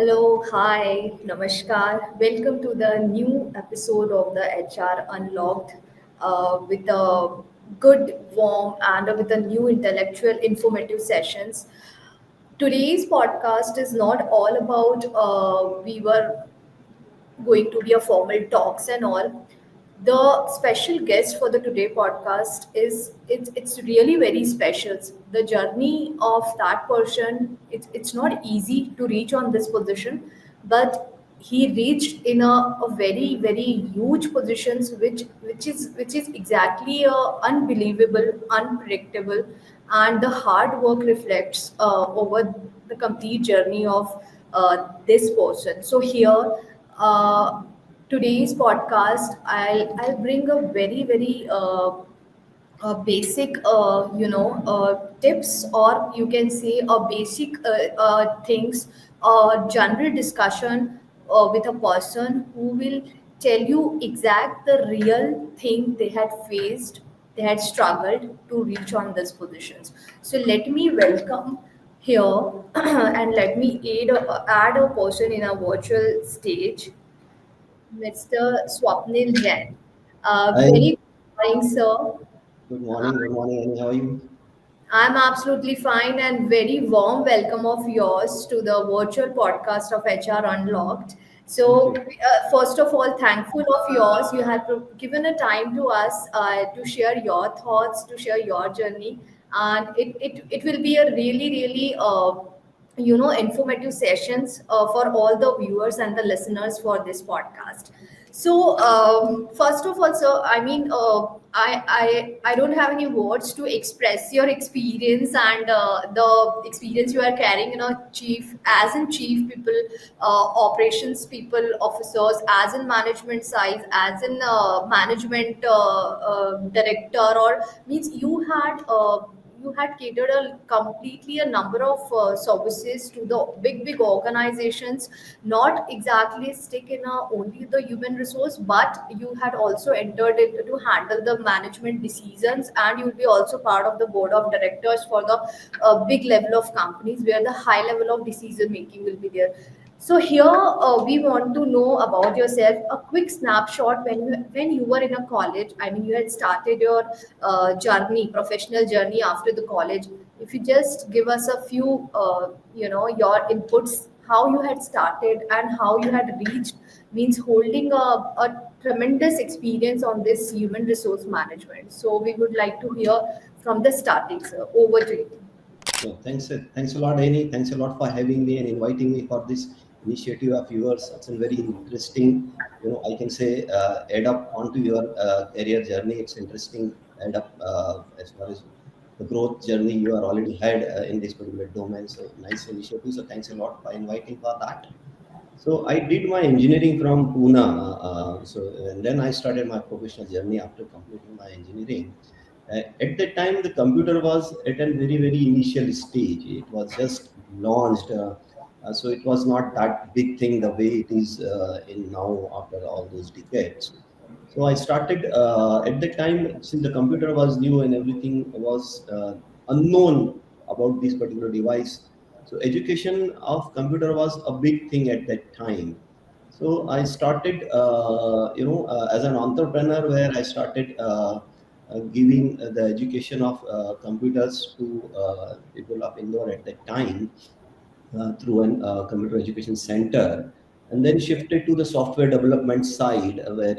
Hello, hi, namaskar. Welcome to the new episode of the HR Unlocked with a good, warm, and with a new intellectual, informative sessions. Today's podcast is not all about we were going to be a formal talks and all. The special guest for the today podcast is it's really very special. The journey of that person, it's not easy to reach on this position, but he reached in a very very huge positions which is exactly unbelievable, unpredictable, and the hard work reflects over the complete journey of this person. So here, uh, today's podcast, I'll bring a very very basic tips, or you can say a basic things, general discussion with a person who will tell you exact the real thing they had faced, they had struggled to reach on these positions. So let me welcome here and let me add a person in a virtual stage, Mr. Swapnil Jain. Hi, Very good morning, sir. good morning. Good morning, Annie. How are you? I'm absolutely fine, and very warm welcome of yours to the virtual podcast of HR Unlocked. Thank So, you. first of all, thankful of yours. You have given a time to us to share your thoughts, to share your journey, and it will be a really, really informative sessions for all the viewers and the listeners for this podcast. So first of all, sir, I mean, I don't have any words to express your experience and the experience you are carrying in a chief, as in chief people, operations people, officers, as in management size, as in management director, or means you had catered a completely a number of services to the big organizations, not exactly stick in only the human resource, but you had also entered it to handle the management decisions, and you'll be also part of the board of directors for the big level of companies where the high level of decision making will be there. So here we want to know about yourself. A quick snapshot when you were in a college. I mean, you had started your journey, professional journey after the college. If you just give us a few, your inputs, how you had started and how you had reached, means holding a tremendous experience on this human resource management. So we would like to hear from the starting, sir. Over to you. So thanks a lot, Annie. Thanks a lot for having me and inviting me for this initiative of yours. It's a very interesting, I can say, add up onto your career journey. It's interesting add up as far as the growth journey you are already had in this particular domain. So nice initiative. So thanks a lot for inviting for that. So I did my engineering from Pune. And then I started my professional journey after completing my engineering. At that time, the computer was at a very, very initial stage. It was just launched. So it was not that big thing the way it is in now after all those decades. So I started at the time, since the computer was new and everything was unknown about this particular device. So education of computer was a big thing at that time. So I started, as an entrepreneur, where I started giving the education of computers to people of Indore at that time through an computer education center, and then shifted to the software development side, where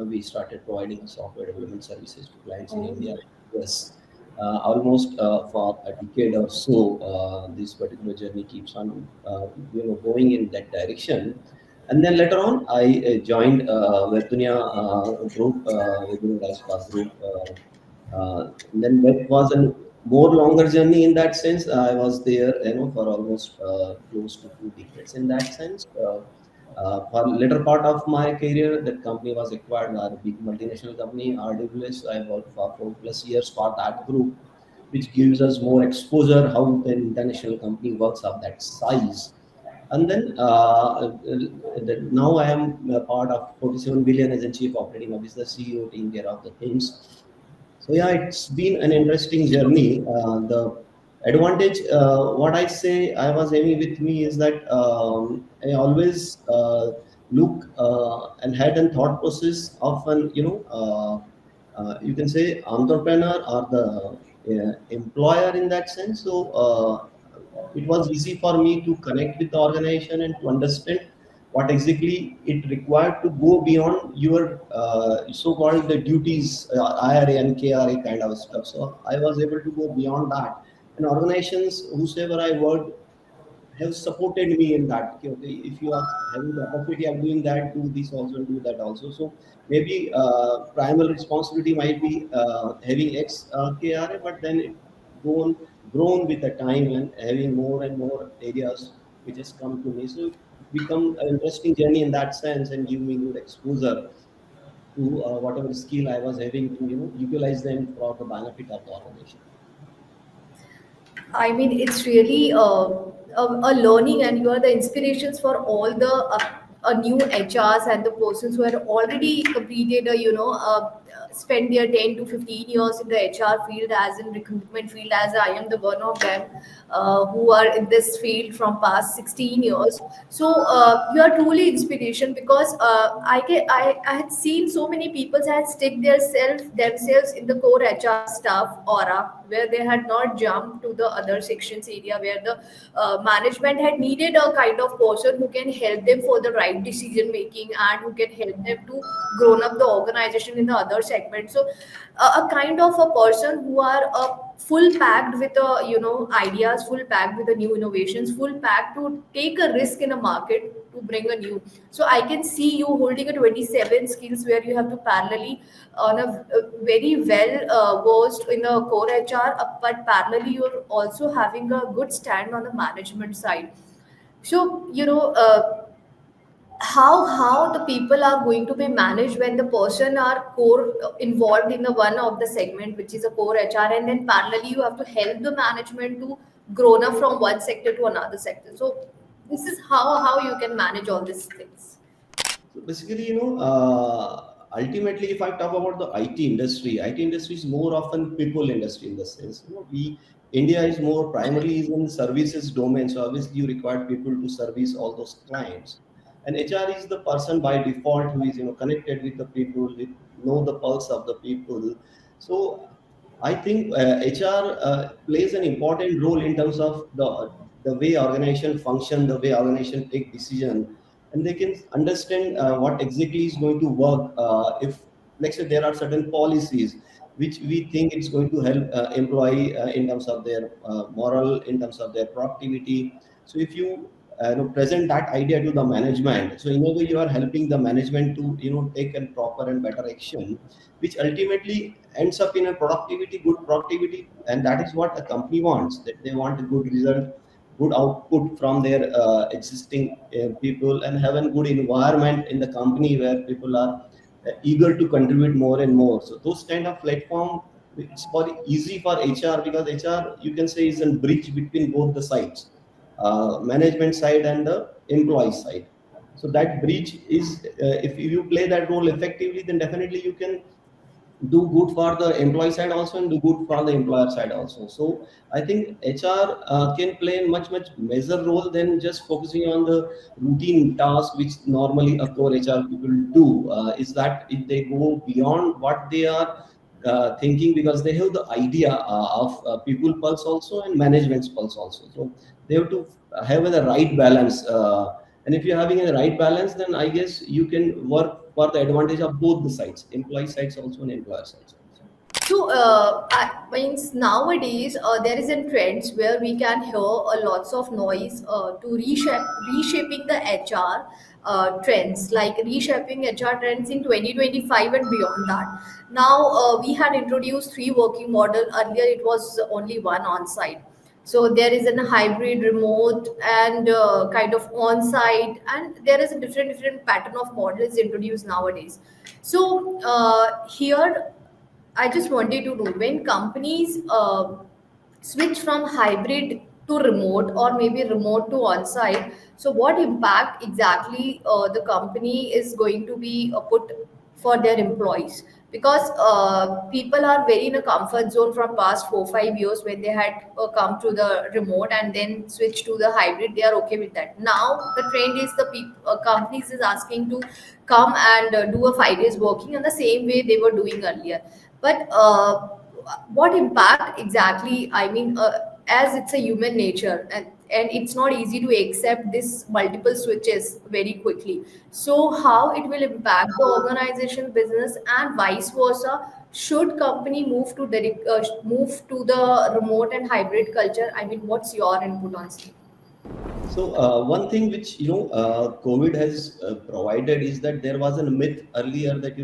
we started providing software development services to clients in India and US. Almost for a decade or so, this particular journey keeps on going in that direction. And then later on, I joined Virginia group, Virginia Rajpath group. Then that was a more longer journey in that sense. I was there, for almost close to 2 decades in that sense. For later part of my career, that company was acquired by a big multinational company, RWS. I worked for 4+ years for that group, which gives us more exposure how the international company works of that size. And then now I am a part of 47 billion as a chief operating officer, CEO, taking care of the things. So yeah, it's been an interesting journey. The Advantage, what I say I was aiming with me is that I always look and had a thought process of an, you can say entrepreneur or the employer in that sense. So it was easy for me to connect with the organization and to understand what exactly it required to go beyond your so-called the duties, IRA and KRA kind of stuff. So I was able to go beyond that. And organizations, whosoever I worked, have supported me in that. Okay, okay, if you are having the capacity of doing that, do this also and do that also. So maybe primal responsibility might be having X KRA, but then it grown with the time and having more and more areas which has come to me. So it become an interesting journey in that sense and give me good exposure to whatever skill I was having to utilize them for the benefit of the organization. I mean, it's really a learning, and you are the inspirations for all the new HRs and the persons who had already completed spent their 10 to 15 years in the HR field, as in recruitment field, as I am the one of them, who are in this field from past 16 years. So you are truly inspiration, because I had seen so many people had stick themselves in the core HR staff aura, where they had not jumped to the other sections area, where the management had needed a kind of person who can help them for the right decision making, and who can help them to grown up the organization in the other segment. So a kind of a person who are full packed with ideas, full packed with the new innovations, full packed to take a risk in a market to bring a new. So I can see you holding a 27 skills, where you have to parallelly on a very well versed in the core HR, but parallelly you're also having a good stand on the management side. So how the people are going to be managed when the person are core involved in the one of the segment, which is a core HR, and then parallelly you have to help the management to grown up from one sector to another sector. So this is how you can manage all these things. So basically, ultimately, if I talk about the IT industry is more often people industry in the sense, India is more primarily is in services domain. So obviously, you require people to service all those clients, and HR is the person by default who is connected with the people, with know the pulse of the people. So I think HR plays an important role in terms of the way organization function, the way organization take decision, and they can understand what exactly is going to work. If let's say there are certain policies which we think it's going to help employee in terms of their moral, in terms of their productivity. So if you present that idea to the management, so in a way you are helping the management to take a proper and better action, which ultimately ends up in a productivity, good productivity, and that is what a company wants. That they want a good result, good output from their existing people, and have a good environment in the company where people are eager to contribute more and more. So those kind of platform, it's very easy for HR, because HR, you can say, is a bridge between both the sides, management side and the employee side. So that bridge is, if you play that role effectively, then definitely you can do good for the employee side also and do good for the employer side also. So I think HR can play a much major role than just focusing on the routine tasks which normally a core HR people do. Is that if they go beyond what they are thinking, because they have the idea of people pulse also and management's pulse also. So they have to have the right balance, and if you're having a right balance, then I guess you can work for the advantage of both the sides, employee sides also and employer sides also. So, means nowadays there is a trends where we can hear lots of noise to reshaping the HR trends, like reshaping HR trends in 2025 and beyond that. Now we had introduced three working model. Earlier it was only one on site. So there is a hybrid, remote, and kind of on site, and there is a different pattern of models introduced nowadays. So here I just wanted to know, when companies switch from hybrid to remote, or maybe remote to on-site, so what impact exactly the company is going to be put for their employees? because people are very in a comfort zone from past 4 5 years when they had come to the remote and then switch to the hybrid. They are okay with that. Now the trend is the companies is asking to come and do a 5 days working in the same way they were doing earlier. But what impact exactly? I mean, as it's a human nature, and it's not easy to accept this multiple switches very quickly. So how it will impact the organization business and vice versa? Should company move to the remote and hybrid culture? I mean, what's your input on it? So one thing which COVID has provided is that there was a myth earlier that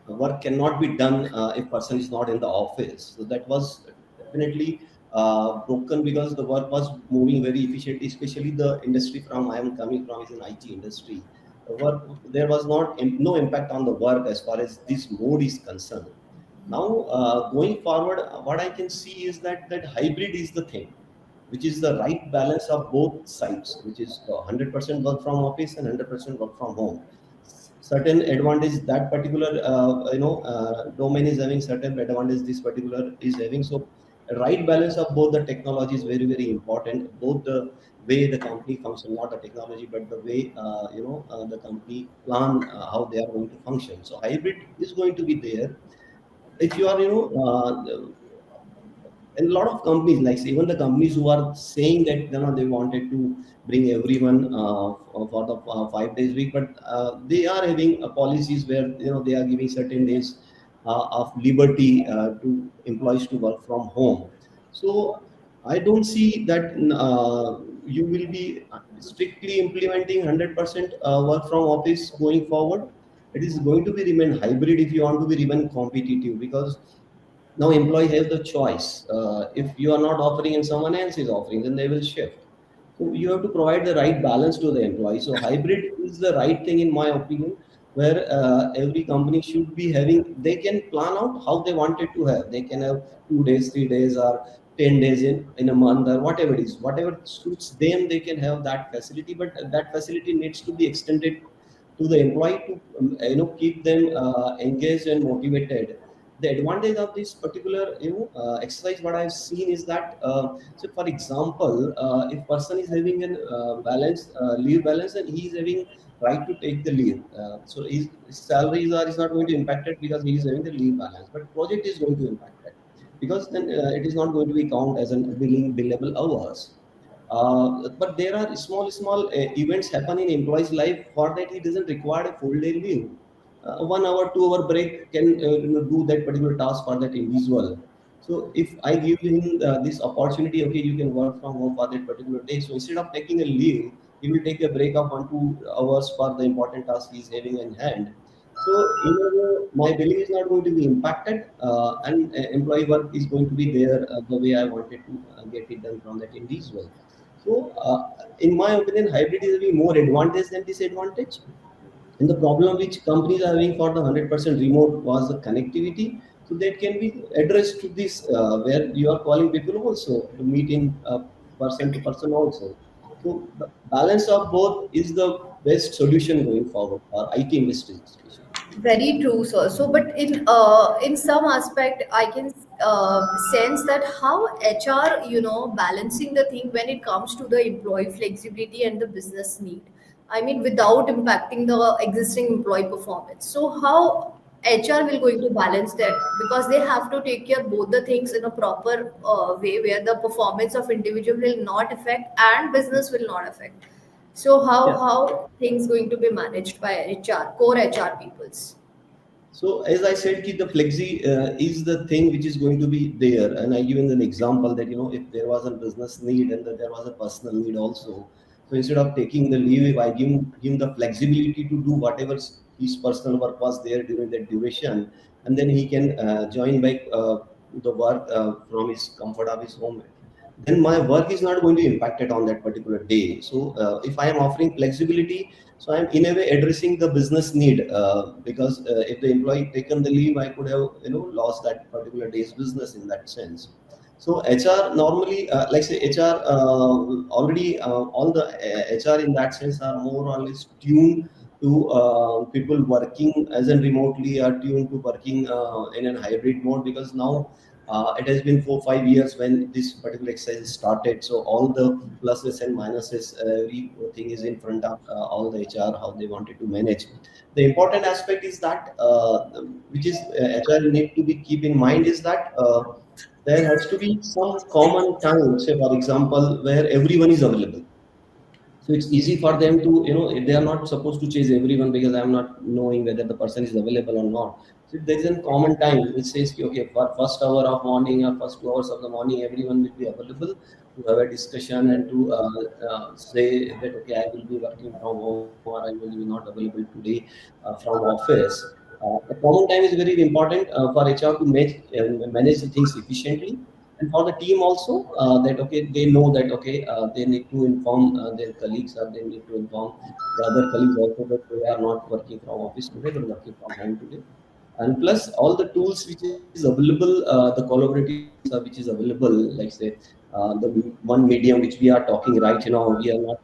work cannot be done if person is not in the office. So that was definitely broken because the work was moving very efficiently. Especially the industry from I am coming from is an IT industry. The work there was no impact on the work as far as this mode is concerned. Now going forward, what I can see is that hybrid is the thing which is the right balance of both sides, which is 100% work from office and 100% work from home. Certain advantage that particular domain is having, certain advantage this particular is having. So a right balance of both the technology is very very important. Both the way the company function, not the technology, but the way the company plan how they are going to function. So hybrid is going to be there. If you are and a lot of companies, like even the companies who are saying that they wanted to bring everyone for the 5 days week, but they are having policies where they are giving certain days of liberty to employees to work from home. So I don't see that you will be strictly implementing 100% work from office going forward. It is going to be remain hybrid if you want to be remain competitive, because now employee have the choice. If you are not offering and someone else is offering, then they will shift. So you have to provide the right balance to the employee. So hybrid is the right thing in my opinion, where every company should be having, they can plan out how they wanted to have. They can have 2 days, 3 days, or 10 days in a month, or whatever it is, whatever suits them, they can have that facility. But that facility needs to be extended to the employee to keep them engaged and motivated. The advantage of this particular exercise what I've seen is that so for example, if person is having an balance leave balance, and he is having right to take the leave, so his salaries are is not going to impact it because he is having the leave balance, but project is going to impact that, because then it is not going to be count as an billable hours. But there are small events happen in employee's life. For that, he doesn't require a full day leave. 1 hour, 2 hour break can do that particular task for that individual. So if I give him this opportunity, okay, you can work from home for that particular day. So instead of taking a leave, he will take a break of 1 2 hours for the important task he is having in hand. So in a way, my belief is not going to be impacted, and employee work is going to be there the way I wanted to get it done from that individual. So, in my opinion, hybrid is having more advantage than disadvantage. And the problem which companies are having for the 100% remote was the connectivity. So that can be addressed to this, where you are calling people also to meet in person to person also. So the balance of both is the best solution going forward for IT industries especially. Very true, sir. So, but in some aspect, I can sense that how HR, balancing the thing when it comes to the employee flexibility and the business need. I mean, without impacting the existing employee performance. So, how HR will going to balance that, because they have to take care both the things in a proper way where the performance of individual will not affect and business will not affect. So how things going to be managed by HR, core HR peoples? So as I said, ki the flexi is the thing which is going to be there. And I given an example that if there was a business need and that there was a personal need also. So instead of taking the leave, if I give him the flexibility to do whatever his personal work was there during that duration, and then he can join back to the work from his comfort of his home, then my work is not going to impact it on that particular day. So if I am offering flexibility, so I'm in a way addressing the business need, because if the employee taken the leave, I could have lost that particular day's business in that sense. So HR normally, like say HR already all the HR in that sense are more or less tuned to people working as in remotely, are tuned to working in a hybrid mode, because now it has been 4 5 years when this particular exercise started. So all the pluses and minuses, everything is in front of all the HR, how they wanted to manage. The important aspect is that, which is HR need to be keep in mind, is that there has to be some common time, say for example, where everyone is available. So it's easy for them to, they are not supposed to chase everyone, because I'm not knowing whether the person is available or not. So if there is a common time which says, okay, for first hour of morning or first 2 hours of the morning, everyone will be available to have a discussion and to say that, okay, I will be working from home, or I will be not available today from office. The common time is very important for HR to manage the things efficiently, and for the team also, that, okay, they know that, okay, they need to inform their colleagues, or they need to inform the other colleagues also, that they are not working from office today, they're working from home today. And plus all the tools which is available, the collaborative tools which is available, like say the one medium which we are talking right now, we are not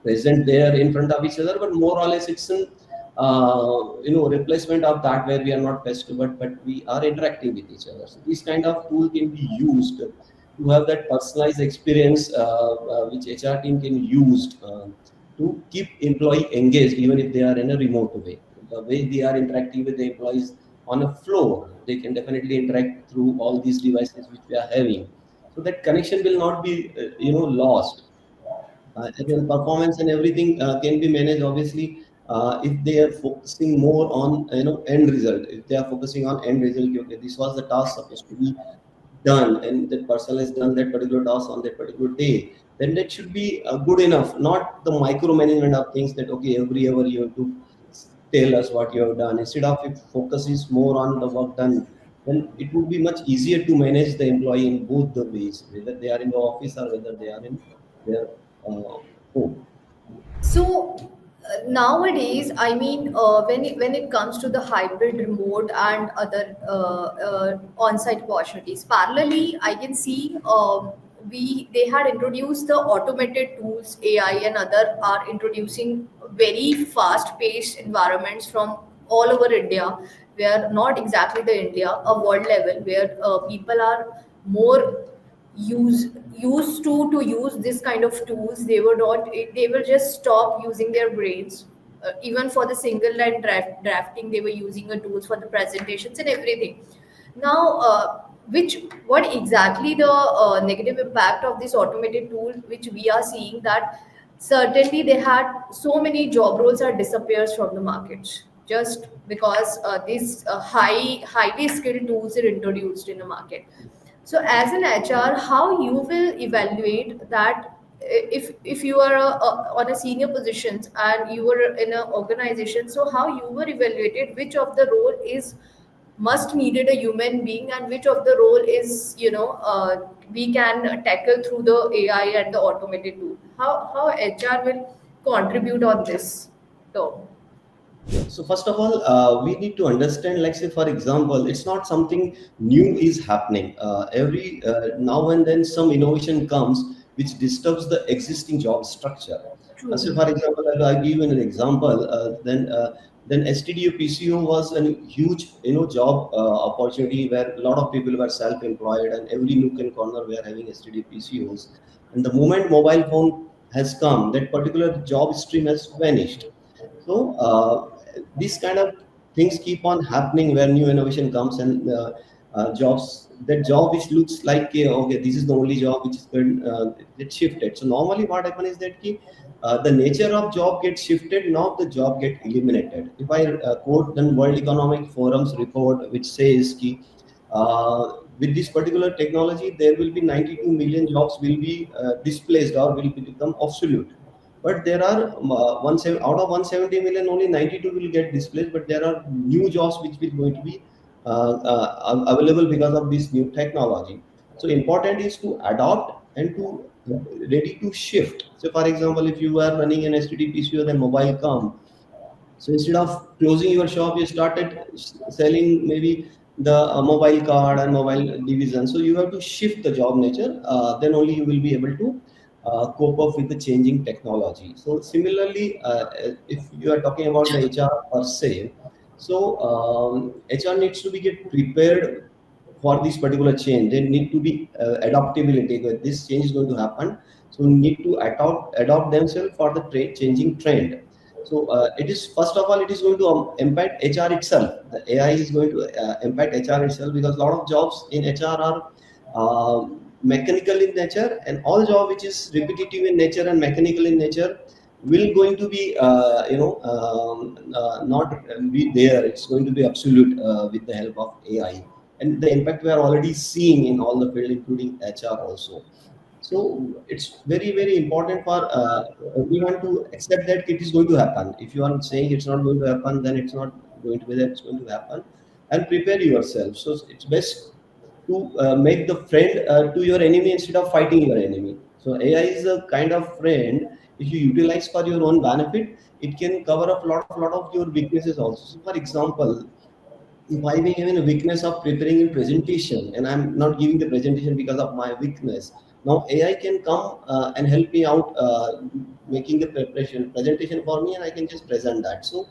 present there in front of each other, but more or less it's an replacement of that, where we are not best, but we are interacting with each other. So this kind of tool can be used to have that personalized experience, which HR team can use to keep employee engaged, even if they are in a remote way. The way they are interacting with the employees on a floor, they can definitely interact through all these devices which we are having. So that connection will not be, lost. Again, performance and everything can be managed, obviously, if they are focusing more on, end result. If they are focusing on end result, okay, this was the task supposed to be done, and that person has done that particular task on that particular day, then that should be good enough. Not the micromanagement of things, that, okay, every hour you have to tell us what you have done. Instead of, if focus is more on the work done, then it would be much easier to manage the employee in both the ways, whether they are in the office or whether they are in their home. So nowadays, I mean, when it comes to the hybrid, remote, and other on-site opportunities, parallelly, I can see they had introduced the automated tools, AI, and other are introducing very fast-paced environments from all over India, where not exactly the India, a world level, where people are more use used to use this kind of tools. They were not, they will just stop using their brains. Even for the single line drafting, they were using a tools for the presentations and everything. Now which what exactly the negative impact of this automated tool which we are seeing, that certainly they had so many job roles are disappears from the market, just because these highly skilled tools are introduced in the market. So, as an HR, how you will evaluate that, if you are on a senior positions and you were in an organization, so how you were evaluated which of the role is must needed a human being, and which of the role is, we can tackle through the AI and the automated tool. How HR will contribute on this term? So first of all, we need to understand, like say for example, it's not something new is happening. Every now and then some innovation comes which disturbs the existing job structure. So True. for example, I'll give you an example. Then STDO PCO was a huge, job opportunity, where a lot of people were self-employed, and every nook and corner we are having STDO PCOs. And the moment mobile phone has come, that particular job stream has vanished. So these kind of things keep on happening where new innovation comes, and jobs, that job which looks like, okay, this is the only job which is going, get shifted. So normally what happens is that the nature of job gets shifted, not the job get eliminated. If I quote the World Economic Forum's report, which says with this particular technology, there will be 92 million jobs will be displaced or will become obsolete. But there are out of 170 million, only 92 will get displaced. But there are new jobs which will going to be available because of this new technology. So important is to adopt and to ready to shift. So for example, if you are running an STD then mobile come. So instead of closing your shop, you started selling maybe the mobile card and mobile division. So you have to shift the job nature. Then only you will be able to cope up with the changing technology. So similarly, if you are talking about the HR per se, so HR needs to be get prepared for this particular change. They need to be adaptability. That this change is going to happen, so need to adopt themselves for the changing trend. So it is first of all, it is going to impact HR itself. The AI is going to impact HR itself, because a lot of jobs in HR are mechanical in nature, and all job which is repetitive in nature and mechanical in nature will going to be not be there. It's going to be absolute with the help of AI, and the impact we are already seeing in all the field, including HR also. So it's very, very important for everyone to accept that it is going to happen. If you are saying it's not going to happen, then it's not going to be that it's going to happen, and prepare yourself. So it's best to make the friend to your enemy instead of fighting your enemy. So AI is a kind of friend. If you utilize for your own benefit, it can cover up a lot of your weaknesses also. So for example, if I be having a weakness of preparing a presentation, and I'm not giving the presentation because of my weakness, now AI can come and help me out making the presentation for me, and I can just present that. So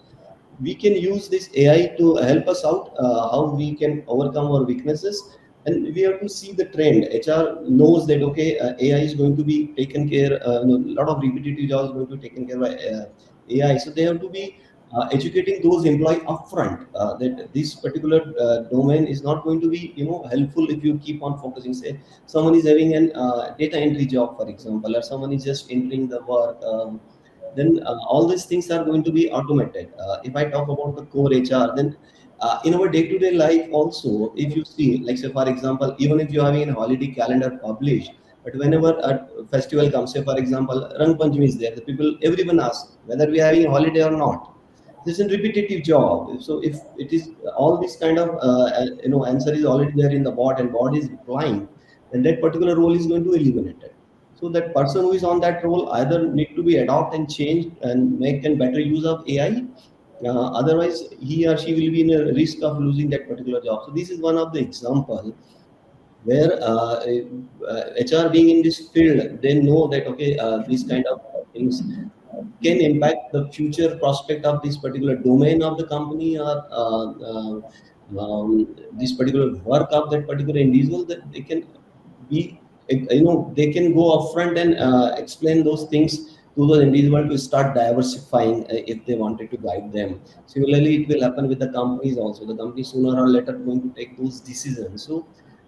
we can use this AI to help us out how we can overcome our weaknesses. And we have to see the trend. HR knows that okay, AI is going to be taken care. A lot of repetitive jobs going to be taken care by AI. So they have to be educating those employees upfront that this particular domain is not going to be helpful if you keep on focusing. Say someone is having an data entry job, for example, or someone is just entering the work. Then all these things are going to be automated. If I talk about the core HR, then in our day-to-day life also, if you see, like say for example, even if you're having a holiday calendar published, but whenever a festival comes, say for example, Rang Panchami is there, the people, everyone asks whether we are having a holiday or not. This is a repetitive job. So if it is all this kind of answer is already there in the bot, and bot is replying, then that particular role is going to eliminate it. So that person who is on that role either need to be adopt and change and make a better use of AI. Otherwise, he or she will be in a risk of losing that particular job. So this is one of the example where HR being in this field, they know that okay, these kind of things can impact the future prospect of this particular domain of the company, or this particular work of that particular individual, that they can be they can go upfront and explain those things to those individual to start diversifying if they wanted to guide them. Similarly, it will happen with the companies also. The company sooner or later going to take those decisions. So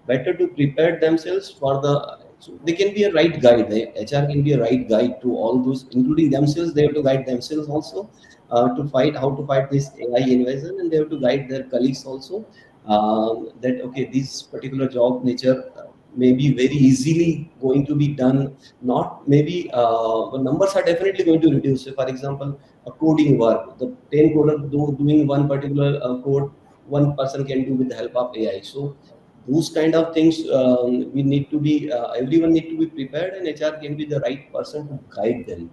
better to prepare themselves for the, so they can be a right guide. The HR can be a right guide to all those, including themselves. They have to guide themselves also to fight how to fight this AI invasion, and they have to guide their colleagues also. That okay, this particular job nature may be very easily going to be done. Not maybe the numbers are definitely going to reduce. So for example, a coding work, the 10 coder doing one particular code, one person can do with the help of AI. So those kind of things we need to be everyone need to be prepared, and HR can be the right person to guide them.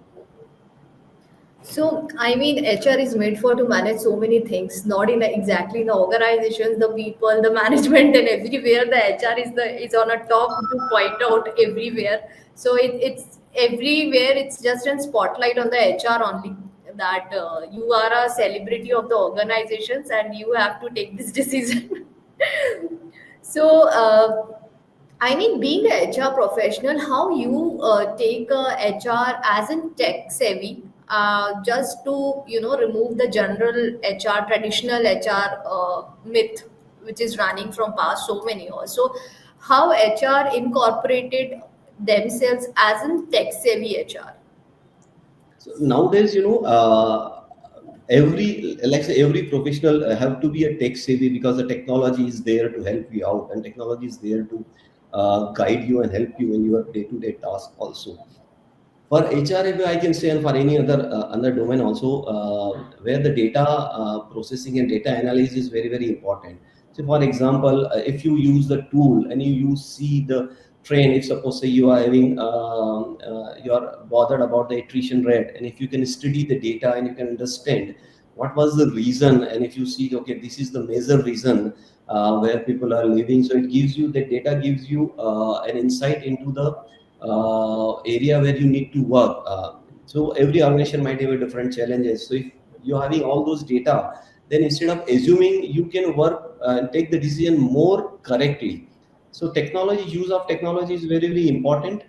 So, I mean, HR is made for to manage so many things, not in exactly in the organizations, the people, the management, and everywhere. The HR is on a top to point out everywhere. So it's everywhere. It's just a spotlight on the HR only. That you are a celebrity of the organizations and you have to take this decision. So, I mean, being a HR professional, how you take HR as in tech savvy, just to remove the general HR, traditional HR myth, which is running from past so many years. So, how HR incorporated themselves as in tech savvy HR. So nowadays, every, like say, every professional have to be a tech savvy, because the technology is there to help you out, and technology is there to guide you and help you in your day-to-day task also. For HR, if I can say, and for any other domain also, where the data processing and data analysis is very, very important. So, for example, if you use the tool and you see the trend, if suppose say you are having you are bothered about the attrition rate, and if you can study the data and you can understand what was the reason, and if you see okay, this is the major reason where people are leaving, so it gives you, the data gives you an insight into the area where you need to work. So every organization might have a different challenges. So if you're having all those data, then instead of assuming, you can work and take the decision more correctly. So technology, use of technology is very, very important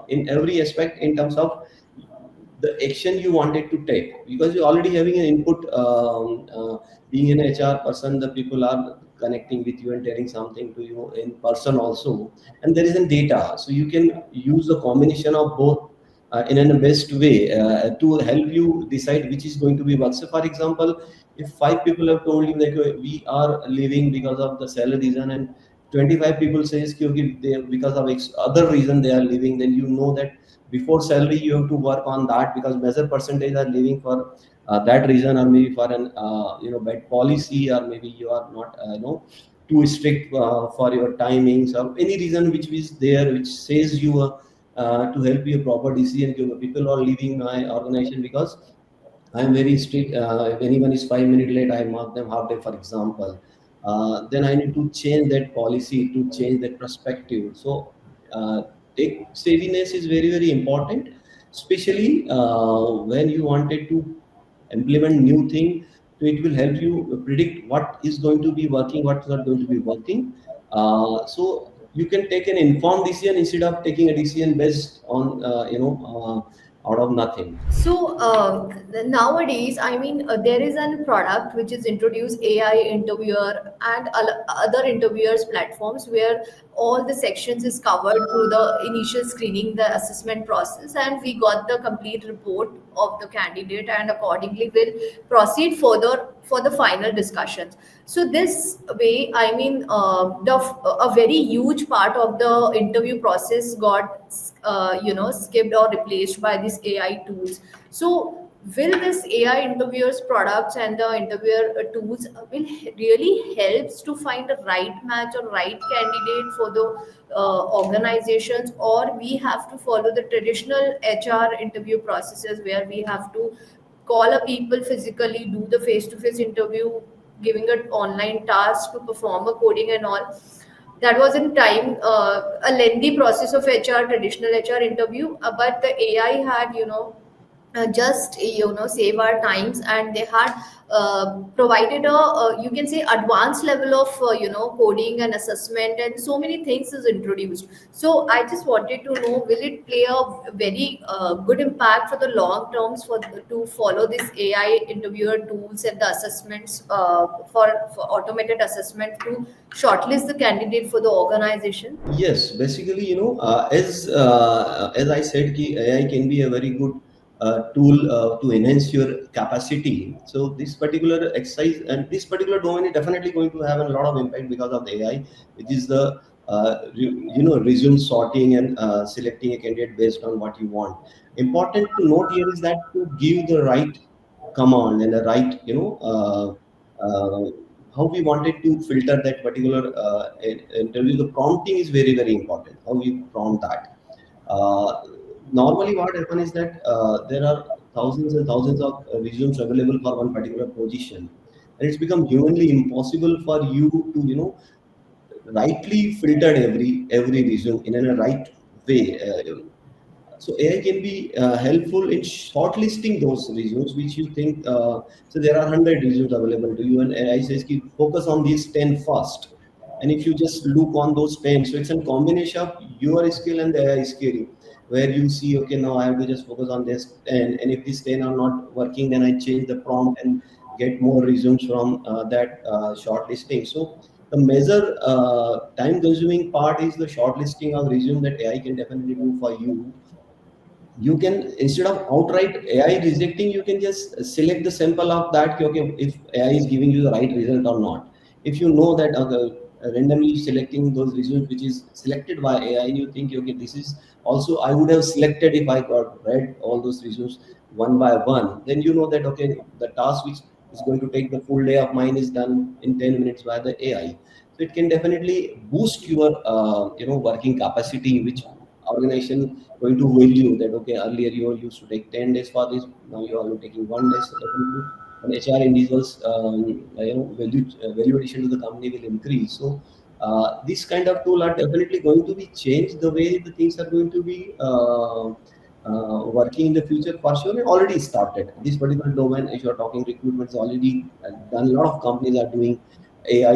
in every aspect, in terms of the action you wanted to take, because you're already having an input. Being an HR person, the people are connecting with you and telling something to you in person also, and there is a data, so you can use a combination of both in a best way to help you decide which is going to be work. So for example, if five people have told you that we are leaving because of the salary reason, and 25 people says कि okay, they because of other reason they are leaving, then you know that before salary you have to work on that, because major percentage are leaving for that reason, or maybe for an bad policy, or maybe you are not too strict for your timings, or any reason which is there, which says you to help you a proper decision. People are leaving my organization because I am very strict. If anyone is 5 minutes late, I mark them half day, for example. Then I need to change that policy, to change that perspective. So, tech savviness is very, very important, especially when you wanted to implement new thing. So it will help you predict what is going to be working, what's not going to be working. So you can take an informed decision instead of taking a decision based on out of nothing. So nowadays, I mean, there is a product which is introduced AI interviewer and other interviewers platforms where all the sections is covered through the initial screening, the assessment process, and we got the complete report of the candidate, and accordingly will proceed further for the final discussions. So this way, I mean, a very huge part of the interview process got skipped or replaced by these AI tools. So will this AI interviewers products and the interviewer tools will really helps to find the right match or right candidate for the organizations, or we have to follow the traditional HR interview processes where we have to call a people physically, do the face-to-face interview, giving an online task to perform a coding and all. That was in time a lengthy process of HR, traditional HR interview, but the AI had just save our times, and they had provided a you can say advanced level of coding and assessment, and so many things is introduced. So I just wanted to know, will it play a very good impact for the long terms for to follow this AI interviewer tools and the assessments for automated assessment to shortlist the candidate for the organization? Yes, basically, as I said, ki AI can be a very good tool to enhance your capacity. So this particular exercise and this particular domain is definitely going to have a lot of impact because of the AI, which is the resume sorting and selecting a candidate based on what you want. Important to note here is that to give the right command and the right how we wanted to filter that particular interview. The prompting is very, very important. How we prompt that. Uh, Normally, what happens is that there are thousands and thousands of resumes available for one particular position, and it's become humanly impossible for you to rightly filter every resume in a right way. So AI can be helpful in shortlisting those resumes which you think. So there are 100 resumes available to you, and AI says, "Keep focus on these 10 first." And if you just look on those 10, so it's a combination of your skill and the AI skill, where you see, okay, now I have to just focus on this 10, and if these 10 are not working, then I change the prompt and get more resumes from that shortlisting. So the major time-consuming part is the shortlisting of resume that AI can definitely do for you. You can, instead of outright AI rejecting, you can just select the sample of that, okay, if AI is giving you the right result or not. If you know that randomly selecting those results which is selected by AI, and you think, okay, this is also I would have selected if I got read all those results one by one, then you know that, okay, the task which is going to take the full day of mine is done in 10 minutes by the AI. So it can definitely boost your working capacity, which organization going to value that, okay, earlier you used to take 10 days for this, now you are only taking 1 day. So definitely an HR individuals value addition to the company will increase. So This kind of tool are definitely going to be changed the way the things are going to be working in the future for sure. It already started. This particular domain, if you're talking recruitment, is already done. A lot of companies are doing AI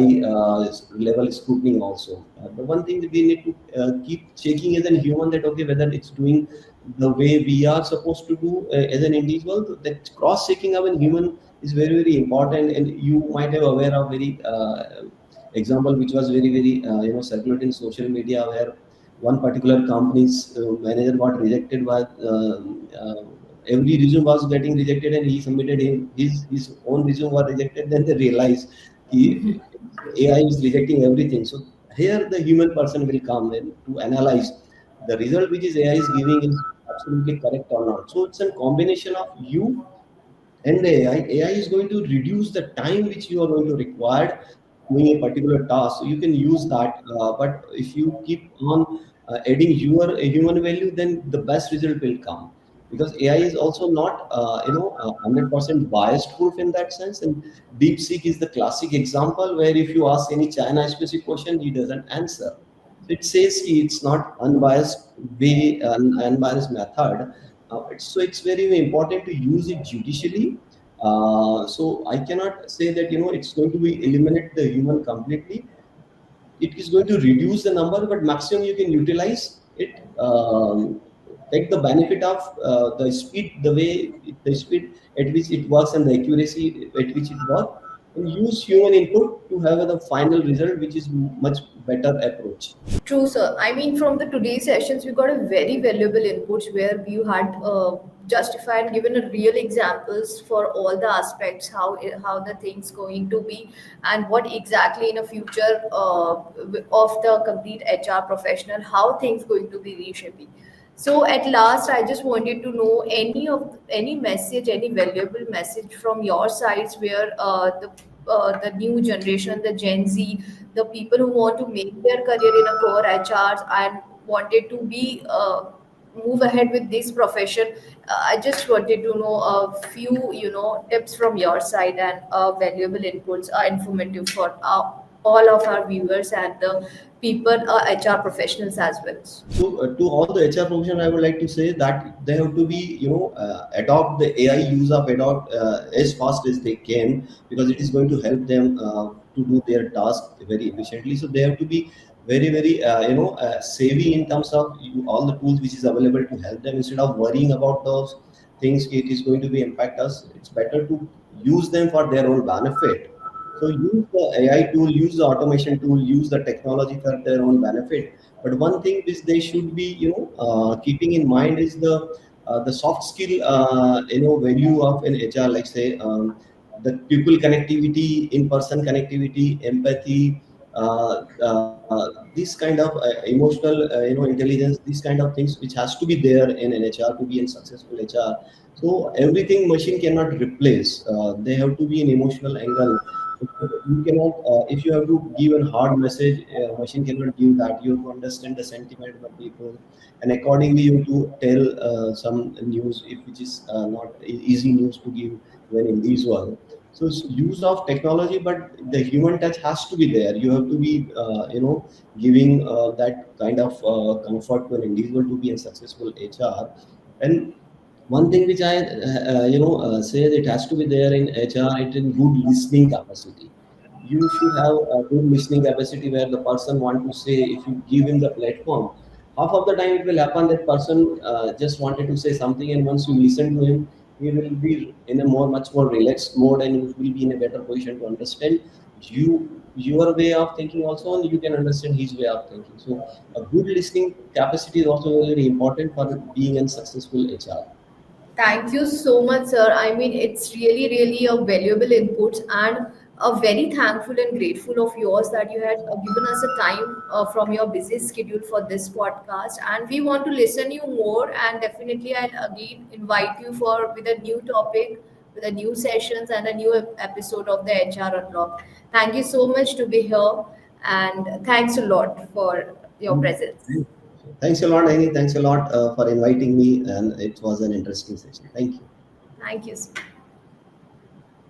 level scrutiny also. The one thing that we need to keep checking as a human, that okay, whether it's doing the way we are supposed to do as an individual. That cross checking of a human is very very important. And you might have aware of very example which was very very circulated in social media, where one particular company's manager got rejected by every resume was getting rejected, and he submitted his own resume was rejected. Then they realized he, AI is rejecting everything. So here the human person will come in to analyze the result which is AI is giving is absolutely correct or not. So it's a combination of you and the AI. AI is going to reduce the time which you are going to require doing a particular task. So you can use that. But if you keep on adding your human value, then the best result will come. Because AI is also not, 100% biased proof in that sense. And DeepSeek is the classic example where if you ask any China specific question, he doesn't answer. So it says it's not unbiased way, unbiased method. So it's very, very important to use it judicially. So I cannot say that it's going to be eliminate the human completely. It is going to reduce the number, but maximum you can utilize it. Take the benefit of the speed, the speed at which it works and the accuracy at which it works, and use human input to have the final result, which is much better approach. True, sir. I mean, from the today's sessions, we got a very valuable inputs where you had justified, given a real examples for all the aspects, how the things going to be, and what exactly in a future of the complete HR professional, how things going to be reshaping. So at last, I just wanted to know any message, any valuable message from your sides where the new generation, the Gen Z, the people who want to make their career in a core HRs and wanted to be move ahead with this profession. I just wanted to know a few, tips from your side and valuable inputs, informative for all of our viewers and the people, HR professionals as well. So to all the HR professionals, I would like to say that they have to be, adopt the AI use of adopt as fast as they can, because it is going to help them to do their task very efficiently. So they have to be very, very, savvy in terms of all the tools which is available to help them. Instead of worrying about those things, it is going to be impact us. It's better to use them for their own benefit. So use the AI tool, use the automation tool, use the technology for their own benefit. But one thing which they should be, keeping in mind is the soft skill, value of an HR, like say the people connectivity, in-person connectivity, empathy, this kind of emotional, intelligence, these kind of things which has to be there in an HR to be a successful HR. So everything machine cannot replace. They have to be an emotional angle. You cannot, if you have to give a hard message, machine cannot give that. You have to understand the sentiment of the people, and accordingly you have to tell some news, if which is not easy news to give to an individual. So it's use of technology, but the human touch has to be there. You have to be, giving that kind of comfort to an individual to be a successful HR. And one thing which I say that it has to be there in HR, it in good listening capacity. You should have a good listening capacity where the person want to say, if you give him the platform, half of the time it will happen that person just wanted to say something, and once you listen to him, he will be in a much more relaxed mode, and he will be in a better position to understand your way of thinking also, and you can understand his way of thinking. So a good listening capacity is also very important for being a successful HR. Thank you so much, sir. I mean, it's really, really a valuable input and a very thankful and grateful of yours that you had given us a time from your busy schedule for this podcast. And we want to listen you more. And definitely, I'll again invite you for with a new topic, with a new sessions and a new episode of the HR Unlock. Thank you so much to be here, and thanks a lot for your presence. Thanks a lot, Amy. Thanks a lot for inviting me, and it was an interesting session. Thank you. Thank you.